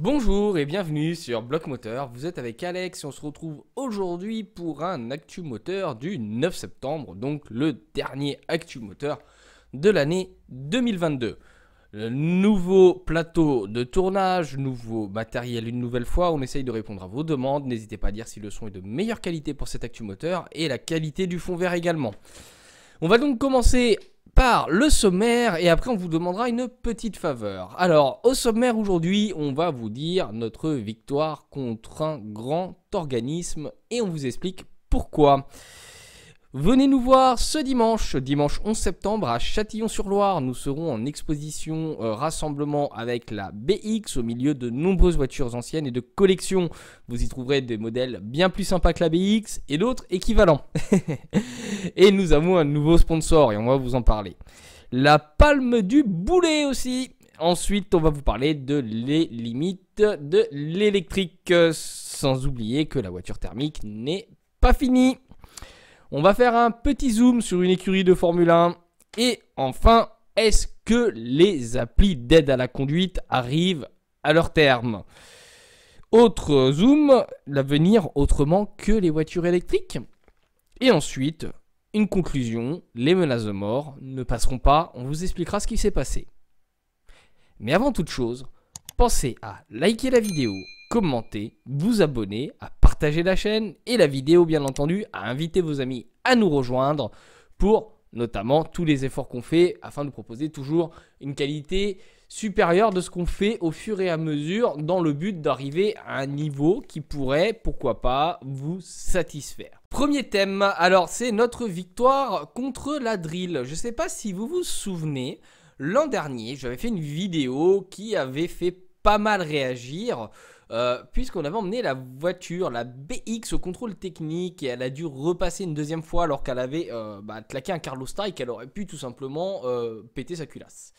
Bonjour et bienvenue sur Bloc Moteur, vous êtes avec Alex et on se retrouve aujourd'hui pour un Actu Moteur du 9 septembre, donc le dernier Actu Moteur de l'année 2022. Le nouveau plateau de tournage, nouveau matériel une nouvelle fois, on essaye de répondre à vos demandes, n'hésitez pas à dire si le son est de meilleure qualité pour cet Actu Moteur et la qualité du fond vert également. On va donc commencer par le sommaire et après on vous demandera une petite faveur. Alors au sommaire aujourd'hui on va vous dire notre victoire contre un grand organisme et on vous explique pourquoi. Venez nous voir ce dimanche 11 septembre à Châtillon-sur-Loire. Nous serons en exposition rassemblement avec la BX au milieu de nombreuses voitures anciennes et de collection. Vous y trouverez des modèles bien plus sympas que la BX et d'autres équivalents. Et nous avons un nouveau sponsor et on va vous en parler. La palme du boulet aussi. Ensuite, on va vous parler de les limites de l'électrique. Sans oublier que la voiture thermique n'est pas finie. On va faire un petit zoom sur une écurie de Formule 1. Et enfin, est-ce que les applis d'aide à la conduite arrivent à leur terme? Autre zoom, l'avenir autrement que les voitures électriques. Et ensuite, une conclusion, les menaces de mort ne passeront pas, on vous expliquera ce qui s'est passé. Mais avant toute chose, pensez à liker la vidéo, commenter, vous abonner, à partager la chaîne et la vidéo bien entendu, à inviter vos amis à nous rejoindre pour notamment tous les efforts qu'on fait afin de proposer toujours une qualité supérieure de ce qu'on fait au fur et à mesure dans le but d'arriver à un niveau qui pourrait, pourquoi pas, vous satisfaire. Premier thème, alors c'est notre victoire contre la drill. Je ne sais pas si vous vous souvenez, l'an dernier j'avais fait une vidéo qui avait fait pas mal réagir puisqu'on avait emmené la voiture, la BX au contrôle technique et elle a dû repasser une deuxième fois alors qu'elle avait claqué un Carlos Style qu'elle aurait pu tout simplement péter sa culasse.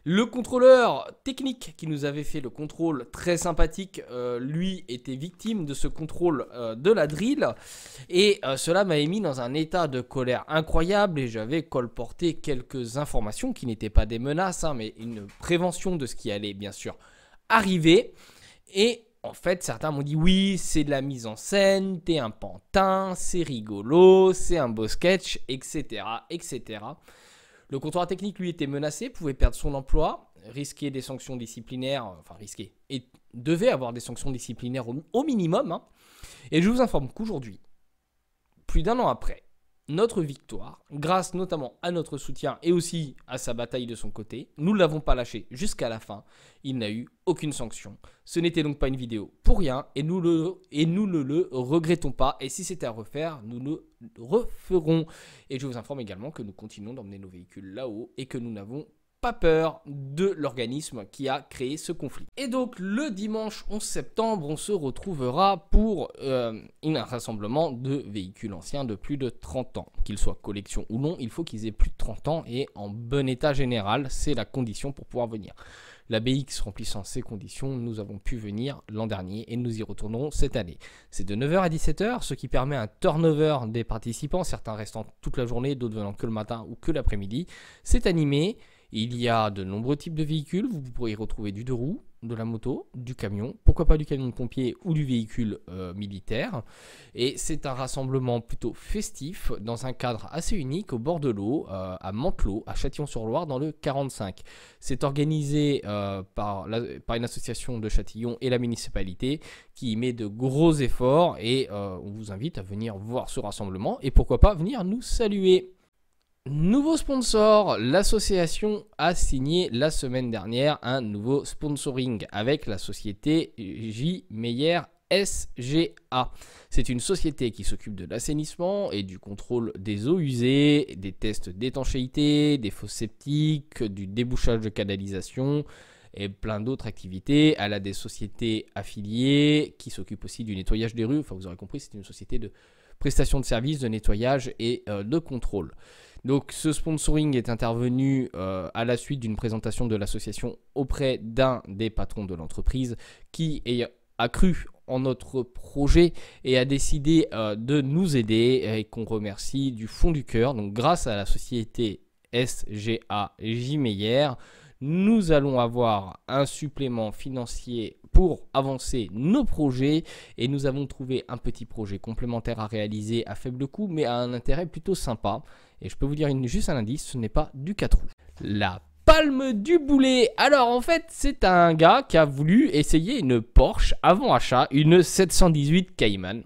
Le contrôleur technique qui nous avait fait le contrôle très sympathique, lui était victime de ce contrôle de la drill et cela m'avait mis dans un état de colère incroyable et j'avais colporté quelques informations qui n'étaient pas des menaces mais une prévention de ce qui allait bien sûr arriver. Et en fait, certains m'ont dit oui, c'est de la mise en scène, t'es un pantin, c'est rigolo, c'est un beau sketch, etc., etc. Le contrôleur technique, lui, était menacé, pouvait perdre son emploi, risquer des sanctions disciplinaires, et devait avoir des sanctions disciplinaires au minimum. Et je vous informe qu'aujourd'hui, plus d'un an après, notre victoire, grâce notamment à notre soutien et aussi à sa bataille de son côté, nous ne l'avons pas lâché jusqu'à la fin, il n'a eu aucune sanction. Ce n'était donc pas une vidéo pour rien et nous ne le regrettons pas et si c'était à refaire, nous le referons. Et je vous informe également que nous continuons d'emmener nos véhicules là-haut et que nous n'avons pas peur de l'organisme qui a créé ce conflit. Et donc le dimanche 11 septembre, on se retrouvera pour un rassemblement de véhicules anciens de plus de 30 ans. Qu'ils soient collection ou non, il faut qu'ils aient plus de 30 ans et en bon état général, c'est la condition pour pouvoir venir. La BX remplissant ces conditions, nous avons pu venir l'an dernier et nous y retournerons cette année. C'est de 9h à 17h, ce qui permet un turnover des participants, certains restant toute la journée, d'autres venant que le matin ou que l'après-midi. C'est animé. Il y a de nombreux types de véhicules, vous pourrez y retrouver du deux roues, de la moto, du camion, pourquoi pas du camion de pompier ou du véhicule militaire. Et c'est un rassemblement plutôt festif dans un cadre assez unique au bord de l'eau, à Mantelot, à Châtillon-sur-Loire dans le 45. C'est organisé par une association de Châtillon et la municipalité qui y met de gros efforts et on vous invite à venir voir ce rassemblement et pourquoi pas venir nous saluer. Nouveau sponsor, l'association a signé la semaine dernière un nouveau sponsoring avec la société J. Meyer SGA. C'est une société qui s'occupe de l'assainissement et du contrôle des eaux usées, des tests d'étanchéité, des fosses septiques, du débouchage de canalisation et plein d'autres activités. Elle a des sociétés affiliées qui s'occupent aussi du nettoyage des rues. Enfin, vous aurez compris, c'est une société de prestation de services, de nettoyage et de contrôle. Donc ce sponsoring est intervenu à la suite d'une présentation de l'association auprès d'un des patrons de l'entreprise qui a cru en notre projet et a décidé de nous aider et qu'on remercie du fond du cœur. Donc grâce à la société SGA J. Meyer, nous allons avoir un supplément financier pour avancer nos projets et nous avons trouvé un petit projet complémentaire à réaliser à faible coût mais à un intérêt plutôt sympa. Et je peux vous dire juste un indice, ce n'est pas du 4 roues. La palme du boulet. Alors en fait c'est un gars qui a voulu essayer une Porsche avant achat, une 718 Cayman.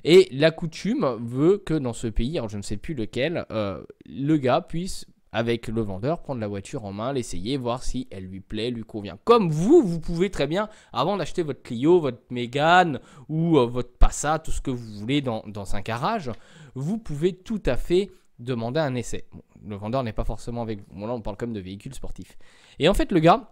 Et la coutume veut que dans ce pays, alors je ne sais plus lequel, le gars puisse, avec le vendeur, prendre la voiture en main, l'essayer, voir si elle lui plaît, lui convient. Comme vous pouvez très bien, avant d'acheter votre Clio, votre Mégane ou votre Passat, tout ce que vous voulez dans un garage, vous pouvez tout à fait demander un essai. Bon, le vendeur n'est pas forcément avec vous. Bon, là, on parle quand même de véhicules sportifs. Et en fait, le gars,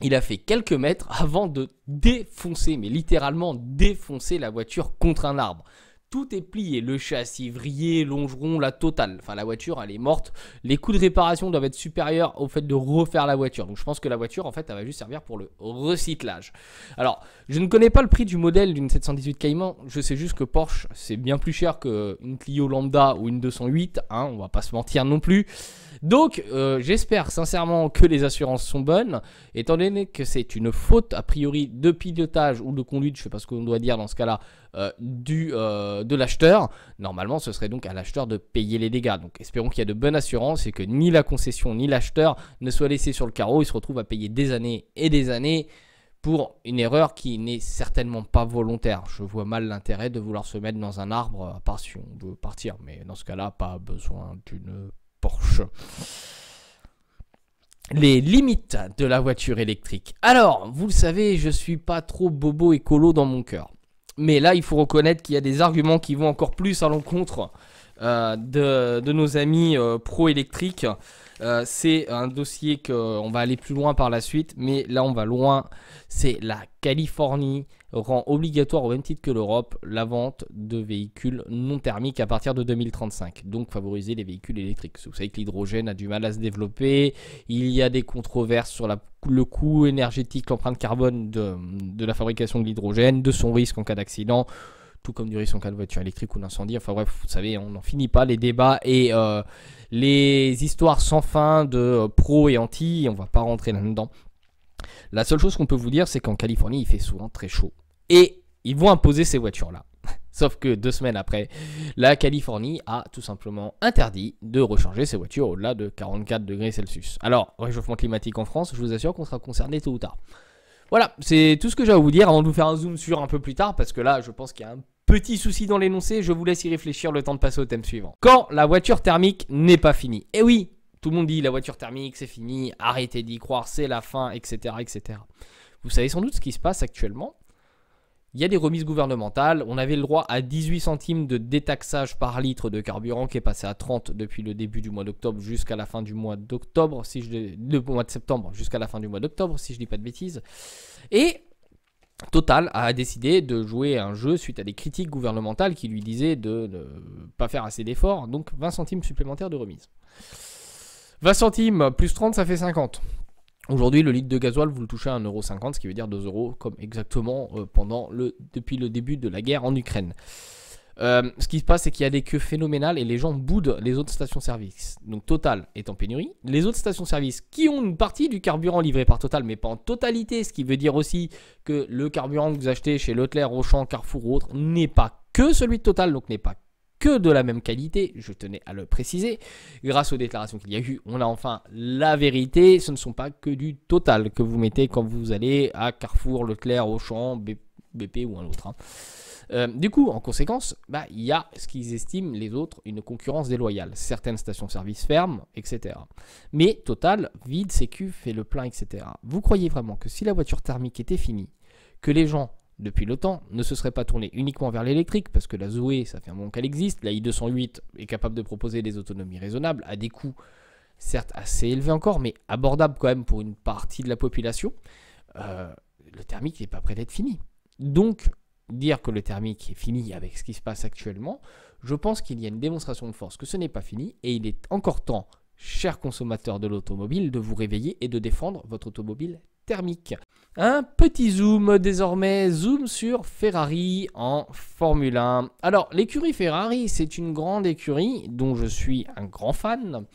il a fait quelques mètres avant de défoncer, mais littéralement défoncer la voiture contre un arbre. Tout est plié, le châssis vrillé, longeron, la totale. Enfin, la voiture, elle est morte. Les coûts de réparation doivent être supérieurs au fait de refaire la voiture. Donc, je pense que la voiture, en fait, elle va juste servir pour le recyclage. Alors, je ne connais pas le prix du modèle d'une 718 Cayman. Je sais juste que Porsche, c'est bien plus cher qu'une Clio lambda ou une 208. Hein, on va pas se mentir non plus. Donc, j'espère sincèrement que les assurances sont bonnes. Étant donné que c'est une faute, a priori, de pilotage ou de conduite, je ne sais pas ce qu'on doit dire dans ce cas-là, de l'acheteur, normalement ce serait donc à l'acheteur de payer les dégâts. Donc espérons qu'il y a de bonnes assurances et que ni la concession ni l'acheteur ne soient laissés sur le carreau. Ils se retrouvent à payer des années et des années pour une erreur qui n'est certainement pas volontaire. Je vois mal l'intérêt de vouloir se mettre dans un arbre, à part si on veut partir, mais dans ce cas-là, pas besoin d'une Porsche. Les limites de la voiture électrique. Alors, vous le savez, je suis pas trop bobo écolo dans mon cœur. Mais là, il faut reconnaître qu'il y a des arguments qui vont encore plus à l'encontre de nos amis pro-électriques. C'est un dossier qu'on va aller plus loin par la suite, mais là on va loin. C'est la Californie rend obligatoire au même titre que l'Europe la vente de véhicules non thermiques à partir de 2035. Donc favoriser les véhicules électriques. Vous savez que l'hydrogène a du mal à se développer. Il y a des controverses sur le coût énergétique, l'empreinte carbone de la fabrication de l'hydrogène, de son risque en cas d'accident. Tout comme du risque en cas de voiture électrique ou d'incendie. Enfin bref, vous savez, on n'en finit pas les débats et les histoires sans fin de pro et anti, on va pas rentrer là-dedans. La seule chose qu'on peut vous dire, c'est qu'en Californie, il fait souvent très chaud. Et ils vont imposer ces voitures-là. Sauf que 2 semaines après, la Californie a tout simplement interdit de recharger ses voitures au-delà de 44 degrés Celsius. Alors, réchauffement climatique en France, je vous assure qu'on sera concerné tôt ou tard. Voilà, c'est tout ce que j'ai à vous dire avant de vous faire un zoom sur un peu plus tard, parce que là, je pense qu'il y a un petit souci dans l'énoncé. Je vous laisse y réfléchir le temps de passer au thème suivant. Quand la voiture thermique n'est pas finie. Et oui, tout le monde dit la voiture thermique, c'est fini, arrêtez d'y croire, c'est la fin, etc., etc. Vous savez sans doute ce qui se passe actuellement. Il y a des remises gouvernementales. On avait le droit à 18 centimes de détaxage par litre de carburant qui est passé à 30 depuis le début du mois d'octobre jusqu'à la fin du mois d'octobre, le mois de septembre jusqu'à la fin du mois d'octobre, si je dis pas de bêtises. Et Total a décidé de jouer un jeu suite à des critiques gouvernementales qui lui disaient de ne pas faire assez d'efforts. Donc 20 centimes supplémentaires de remise. 20 centimes plus 30, ça fait 50. Aujourd'hui, le litre de gasoil, vous le touchez à 1,50 €, ce qui veut dire 2 €, comme exactement depuis le début de la guerre en Ukraine. Ce qui se passe, c'est qu'il y a des queues phénoménales et les gens boudent les autres stations-service. Donc Total est en pénurie. Les autres stations-service qui ont une partie du carburant livré par Total, mais pas en totalité, ce qui veut dire aussi que le carburant que vous achetez chez Leclerc, Auchan, Carrefour ou autre n'est pas que celui de Total, donc n'est pas que de la même qualité, je tenais à le préciser. Grâce aux déclarations qu'il y a eu, on a enfin la vérité. Ce ne sont pas que du Total que vous mettez quand vous allez à Carrefour, Leclerc, Auchan, BP ou un autre. Du coup, en conséquence, il y a ce qu'ils estiment les autres une concurrence déloyale. Certaines stations-service ferment, etc. Mais Total vide ses cuves, fait le plein, etc. Vous croyez vraiment que si la voiture thermique était finie, que les gens depuis le temps, ne se seraient pas tournés uniquement vers l'électrique, parce que la Zoé, ça fait un moment qu'elle existe, la i208 est capable de proposer des autonomies raisonnables, à des coûts certes assez élevés encore, mais abordables quand même pour une partie de la population. Le thermique n'est pas prêt d'être fini. Donc, dire que le thermique est fini avec ce qui se passe actuellement, je pense qu'il y a une démonstration de force que ce n'est pas fini, et il est encore temps, chers consommateurs de l'automobile, de vous réveiller et de défendre votre automobile thermique. Un petit zoom désormais, zoom sur Ferrari en Formule 1. Alors l'écurie Ferrari, c'est une grande écurie dont je suis un grand fan,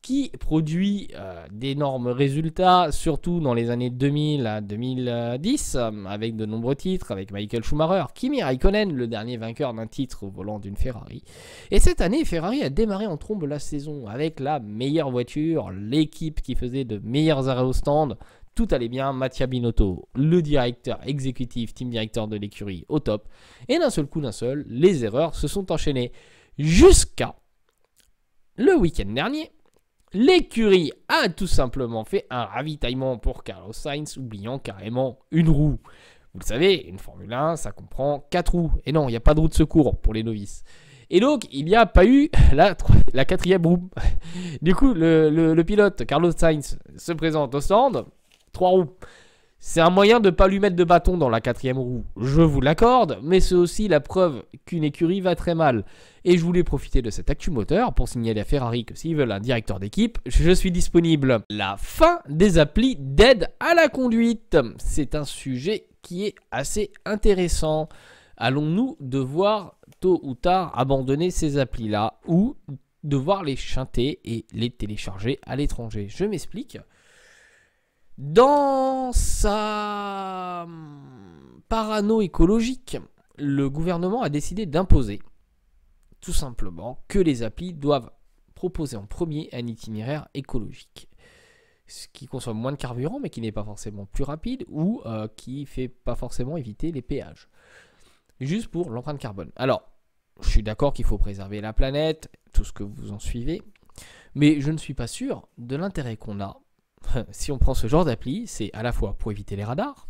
qui produit d'énormes résultats, surtout dans les années 2000 à 2010, avec de nombreux titres, avec Michael Schumacher, Kimi Raikkonen, le dernier vainqueur d'un titre au volant d'une Ferrari. Et cette année, Ferrari a démarré en trombe la saison avec la meilleure voiture, l'équipe qui faisait de meilleurs arrêts au stand. Tout allait bien, Mattia Binotto, le directeur exécutif, team directeur de l'écurie, au top. Et d'un seul coup, les erreurs se sont enchaînées. Jusqu'à le week-end dernier, l'écurie a tout simplement fait un ravitaillement pour Carlos Sainz, oubliant carrément une roue. Vous le savez, une Formule 1, ça comprend 4 roues. Et non, il n'y a pas de roue de secours pour les novices. Et donc, il n'y a pas eu la 4e roue. Du coup, le pilote Carlos Sainz se présente au stand. 3 roues. C'est un moyen de ne pas lui mettre de bâton dans la 4e roue, je vous l'accorde, mais c'est aussi la preuve qu'une écurie va très mal. Et je voulais profiter de cet actu moteur pour signaler à Ferrari que s'ils veulent un directeur d'équipe, je suis disponible. La fin des applis d'aide à la conduite. C'est un sujet qui est assez intéressant. Allons-nous devoir tôt ou tard abandonner ces applis-là ou devoir les chanter et les télécharger à l'étranger? Je m'explique. Dans sa parano écologique, le gouvernement a décidé d'imposer tout simplement que les applis doivent proposer en premier un itinéraire écologique. Ce qui consomme moins de carburant mais qui n'est pas forcément plus rapide ou qui ne fait pas forcément éviter les péages. Juste pour l'empreinte carbone. Alors, je suis d'accord qu'il faut préserver la planète, tout ce que vous en suivez, mais je ne suis pas sûr de l'intérêt qu'on a. Si on prend ce genre d'appli, c'est à la fois pour éviter les radars,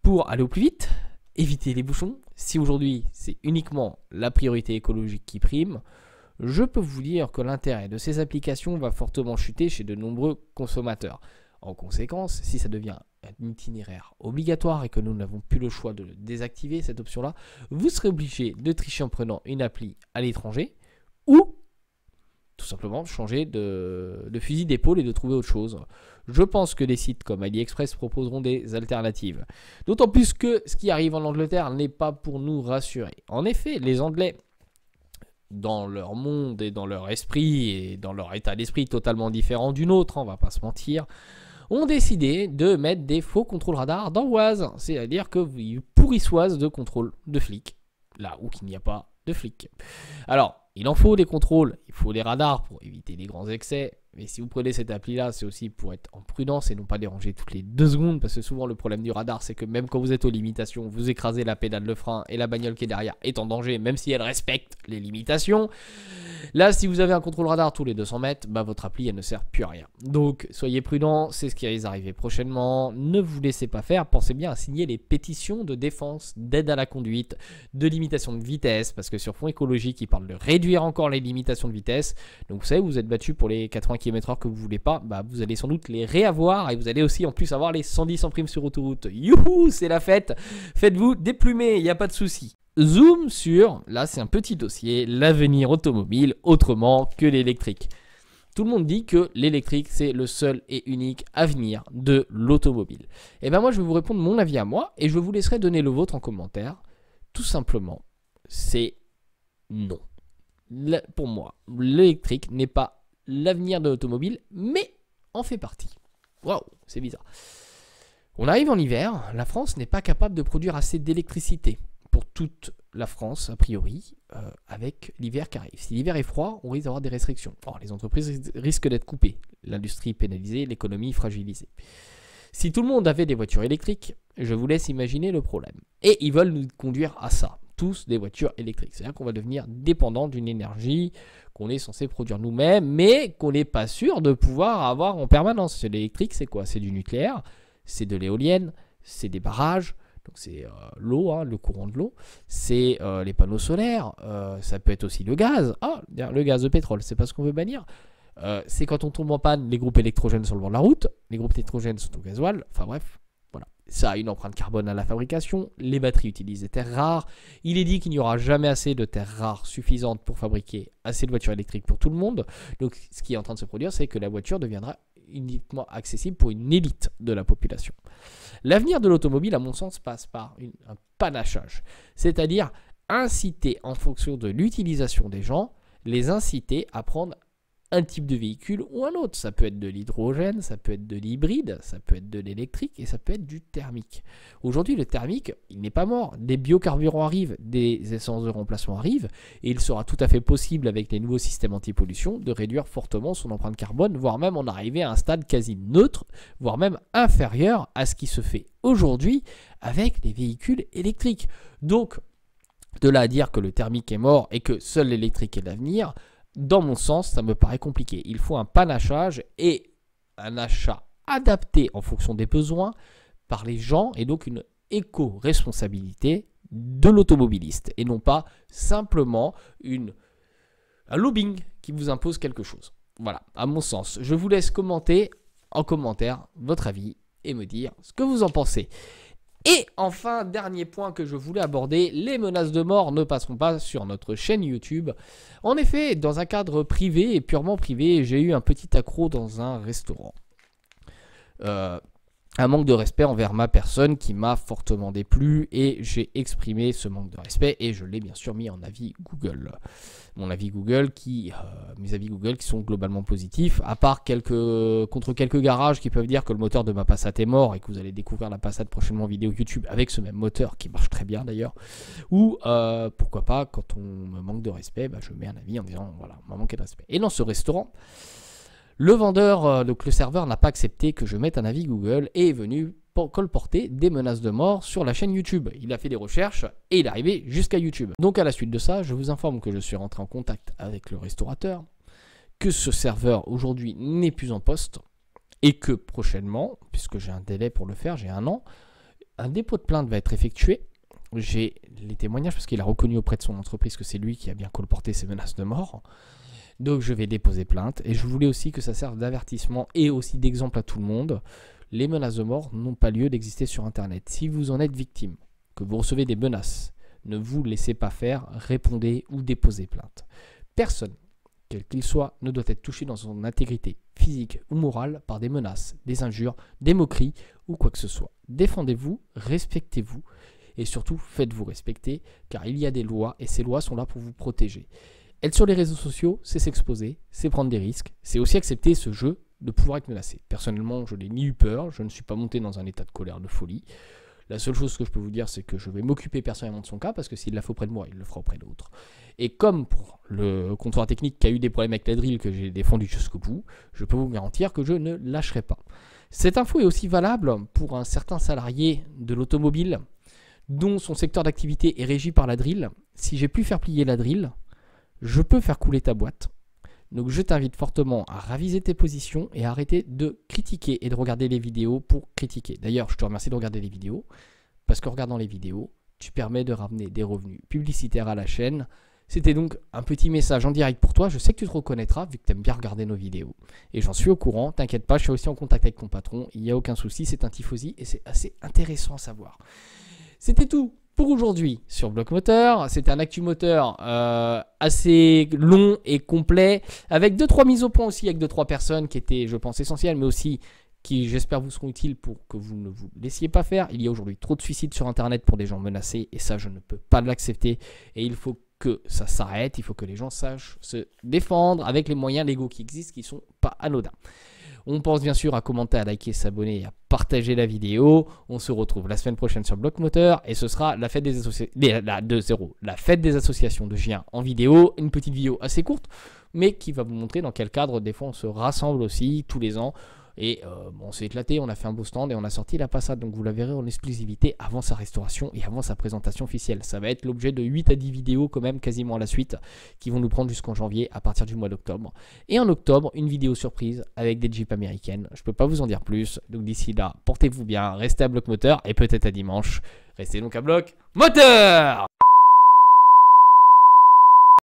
pour aller au plus vite, éviter les bouchons. Si aujourd'hui c'est uniquement la priorité écologique qui prime, je peux vous dire que l'intérêt de ces applications va fortement chuter chez de nombreux consommateurs. En conséquence, si ça devient un itinéraire obligatoire et que nous n'avons plus le choix de désactiver cette option-là, vous serez obligé de tricher en prenant une appli à l'étranger ou tout simplement changer de fusil d'épaule et de trouver autre chose. Je pense que des sites comme AliExpress proposeront des alternatives. D'autant plus que ce qui arrive en Angleterre n'est pas pour nous rassurer. En effet, les Anglais, dans leur monde et dans leur esprit et dans leur état d'esprit totalement différent du nôtre, on va pas se mentir, ont décidé de mettre des faux contrôles radars dans Oise. C'est-à-dire qu'ils pourrissoisent de contrôle de flics, là où il n'y a pas de flics. Alors, il en faut des contrôles, il faut des radars pour éviter les grands excès. Mais si vous prenez cette appli-là, c'est aussi pour être en prudence et non pas déranger toutes les 2 secondes. Parce que souvent, le problème du radar, c'est que même quand vous êtes aux limitations, vous écrasez la pédale de frein et la bagnole qui est derrière est en danger, même si elle respecte les limitations. Là, si vous avez un contrôle radar tous les 200 mètres, bah, votre appli, elle ne sert plus à rien. Donc, soyez prudents, c'est ce qui risque d'arriver prochainement. Ne vous laissez pas faire. Pensez bien à signer les pétitions de défense, d'aide à la conduite, de limitation de vitesse. Parce que sur Fond écologique, ils parlent de réduire encore les limitations de vitesse. Donc, vous savez, vous êtes battu pour les 80 km/h que vous voulez pas, bah, vous allez sans doute les réavoir et vous allez aussi en plus avoir les 110 en prime sur autoroute. Youhou, c'est la fête. Faites-vous déplumer, il n'y a pas de souci. Zoom sur, là c'est un petit dossier, l'avenir automobile autrement que l'électrique. Tout le monde dit que l'électrique c'est le seul et unique avenir de l'automobile. Et ben moi je vais vous répondre mon avis à moi et je vous laisserai donner le vôtre en commentaire. Tout simplement, c'est non. Pour moi, l'électrique n'est pas l'avenir de l'automobile, mais en fait partie. Waouh, c'est bizarre. On arrive en hiver, la France n'est pas capable de produire assez d'électricité pour toute la France, a priori, avec l'hiver qui arrive. Si l'hiver est froid, on risque d'avoir des restrictions. Alors, les entreprises risquent d'être coupées, l'industrie pénalisée, l'économie fragilisée. Si tout le monde avait des voitures électriques, je vous laisse imaginer le problème. Et ils veulent nous conduire à ça, tous des voitures électriques. C'est-à-dire qu'on va devenir dépendant d'une énergie qu'on est censé produire nous-mêmes, mais qu'on n'est pas sûr de pouvoir avoir en permanence. L'électrique, c'est quoi? C'est du nucléaire, c'est de l'éolienne, c'est des barrages, donc c'est l'eau, hein, le courant de l'eau, c'est les panneaux solaires, ça peut être aussi le gaz. Ah, le gaz de pétrole, c'est pas ce qu'on veut bannir. C'est quand on tombe en panne, les groupes électrogènes sur le bord de la route, les groupes électrogènes sont au gasoil, enfin bref, voilà. Ça a une empreinte carbone à la fabrication, les batteries utilisent des terres rares. Il est dit qu'il n'y aura jamais assez de terres rares suffisantes pour fabriquer assez de voitures électriques pour tout le monde. Donc ce qui est en train de se produire, c'est que la voiture deviendra uniquement accessible pour une élite de la population. L'avenir de l'automobile, à mon sens, passe par un panachage, c'est-à-dire inciter en fonction de l'utilisation des gens, les inciter à prendre un type de véhicule ou un autre. Ça peut être de l'hydrogène, ça peut être de l'hybride, ça peut être de l'électrique et ça peut être du thermique. Aujourd'hui, le thermique, il n'est pas mort. Des biocarburants arrivent, des essences de remplacement arrivent et il sera tout à fait possible avec les nouveaux systèmes anti-pollution de réduire fortement son empreinte carbone, voire même en arriver à un stade quasi neutre, voire même inférieur à ce qui se fait aujourd'hui avec les véhicules électriques. Donc, de là à dire que le thermique est mort et que seul l'électrique est l'avenir, dans mon sens, ça me paraît compliqué. Il faut un panachage et un achat adapté en fonction des besoins par les gens et donc une éco-responsabilité de l'automobiliste et non pas simplement un lobbying qui vous impose quelque chose. Voilà, à mon sens. Je vous laisse commenter en commentaire votre avis et me dire ce que vous en pensez. Et enfin, dernier point que je voulais aborder, les menaces de mort ne passeront pas sur notre chaîne YouTube. En effet, dans un cadre privé et purement privé, j'ai eu un petit accroc dans un restaurant. Un manque de respect envers ma personne qui m'a fortement déplu et j'ai exprimé ce manque de respect et je l'ai bien sûr mis en avis Google. Mes avis Google qui sont globalement positifs, à part contre quelques garages qui peuvent dire que le moteur de ma Passat est mort et que vous allez découvrir la Passat prochainement en vidéo YouTube avec ce même moteur qui marche très bien d'ailleurs. Ou pourquoi pas, quand on me manque de respect, je mets un avis en disant voilà, on m'a manqué de respect. Et dans ce restaurant, le vendeur, donc le serveur n'a pas accepté que je mette un avis Google et est venu colporter des menaces de mort sur la chaîne YouTube. Il a fait des recherches et il est arrivé jusqu'à YouTube. Donc à la suite de ça, je vous informe que je suis rentré en contact avec le restaurateur, que ce serveur aujourd'hui n'est plus en poste et que prochainement, puisque j'ai un délai pour le faire, j'ai 1 an, un dépôt de plainte va être effectué. J'ai les témoignages parce qu'il a reconnu auprès de son entreprise que c'est lui qui a bien colporté ces menaces de mort. Donc je vais déposer plainte et je voulais aussi que ça serve d'avertissement et aussi d'exemple à tout le monde. Les menaces de mort n'ont pas lieu d'exister sur Internet. Si vous en êtes victime, que vous recevez des menaces, ne vous laissez pas faire, répondez ou déposez plainte. Personne, quel qu'il soit, ne doit être touché dans son intégrité physique ou morale par des menaces, des injures, des moqueries ou quoi que ce soit. Défendez-vous, respectez-vous et surtout faites-vous respecter car il y a des lois et ces lois sont là pour vous protéger. Être sur les réseaux sociaux, c'est s'exposer, c'est prendre des risques, c'est aussi accepter ce jeu de pouvoir être menacé. Personnellement, je n'ai ni eu peur, je ne suis pas monté dans un état de colère, de folie. La seule chose que je peux vous dire, c'est que je vais m'occuper personnellement de son cas, parce que s'il l'a fait auprès de moi, il le fera auprès d'autres. Et comme pour le comptoir technique qui a eu des problèmes avec la drill que j'ai défendu jusqu'au bout, je peux vous garantir que je ne lâcherai pas. Cette info est aussi valable pour un certain salarié de l'automobile, dont son secteur d'activité est régi par la drill. Si j'ai pu faire plier la drill, je peux faire couler ta boîte. Donc je t'invite fortement à raviser tes positions et à arrêter de critiquer et de regarder les vidéos pour critiquer. D'ailleurs, je te remercie de regarder les vidéos parce qu'en regardant les vidéos, tu permets de ramener des revenus publicitaires à la chaîne. C'était donc un petit message en direct pour toi. Je sais que tu te reconnaîtras vu que tu aimes bien regarder nos vidéos. Et j'en suis au courant, t'inquiète pas, je suis aussi en contact avec ton patron. Il n'y a aucun souci, c'est un tifosi et c'est assez intéressant à savoir. C'était tout pour aujourd'hui sur Bloc Moteur. C'était un actu moteur assez long et complet avec 2-3 mises au point aussi avec 2-3 personnes qui étaient, je pense, essentielles, mais aussi qui, j'espère, vous seront utiles pour que vous ne vous laissiez pas faire. Il y a aujourd'hui trop de suicides sur Internet pour des gens menacés et ça, je ne peux pas l'accepter. Et il faut que ça s'arrête. Il faut que les gens sachent se défendre avec les moyens légaux qui existent, qui ne sont pas anodins. On pense bien sûr à commenter, à liker, s'abonner et à partager la vidéo. On se retrouve la semaine prochaine sur Bloc Moteur et ce sera la fête des associations de Gien en vidéo. Une petite vidéo assez courte, mais qui va vous montrer dans quel cadre des fois on se rassemble aussi tous les ans. Et on s'est éclaté, on a fait un beau stand et on a sorti la Passat. Donc vous la verrez en exclusivité avant sa restauration et avant sa présentation officielle. Ça va être l'objet de 8 à 10 vidéos quand même quasiment à la suite qui vont nous prendre jusqu'en janvier à partir du mois d'octobre. Et en octobre, une vidéo surprise avec des Jeeps américaines. Je ne peux pas vous en dire plus. Donc d'ici là, portez-vous bien, restez à Bloc Moteur et peut-être à dimanche. Restez donc à Bloc Moteur!